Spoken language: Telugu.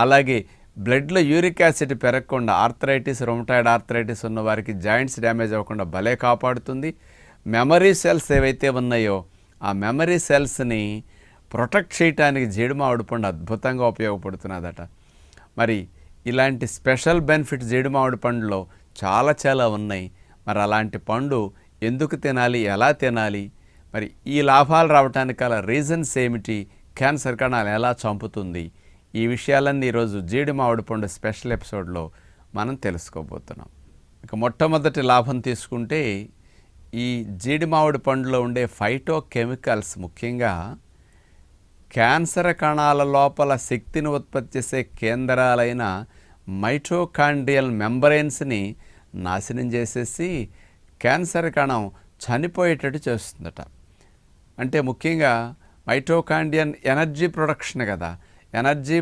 అలాగే బ్లడ్లో యూరిక్ యాసిడ్ పెరగకుండా ఆర్థరైటిస్, రొమటాయిడ్ ఆర్థరైటిస్ ఉన్న వారికి జాయింట్స్ డ్యామేజ్ అవ్వకుండా భలే కాపాడుతుంది. మెమరీ సెల్స్ ఏవైతే ఉన్నాయో ఆ మెమరీ సెల్స్ని ప్రొటెక్ట్ చేయడానికి జీడిమామిడి పండు అద్భుతంగా ఉపయోగపడుతున్నదట. మరి ఇలాంటి స్పెషల్ బెనిఫిట్స్ జీడిమామిడి పండులో చాలా ఉన్నాయి. మరి అలాంటి పండు ఎందుకు తినాలి, ఎలా తినాలి, మరి ఈ లాభాలు రావడానికి గల రీజన్స్ ఏమిటి, క్యాన్సర్ కణాలు ఎలా చంపుతుంది, ఈ విషయాలన్నీ ఈరోజు జీడిమామిడి పండు స్పెషల్ ఎపిసోడ్లో మనం తెలుసుకోబోతున్నాం. ఇక మొట్టమొదటి లాభం తీసుకుంటే ఈ జీడిమామిడి పండులో ఉండే ఫైటో కెమికల్స్ ముఖ్యంగా క్యాన్సర్ కణాల లోపల శక్తిని ఉత్పత్తి చేసే కేంద్రాలైన మైటోకాండ్రియల్ మెంబ్రెయిన్స్ని నాశనం చేసేసి క్యాన్సర్ కణం చనిపోయేటట్టు చేస్తుందట. అంటే ముఖ్యంగా మైటోకాండ్రియన్ ఎనర్జీ ప్రొడక్షన్ కదా, ఎనర్జీ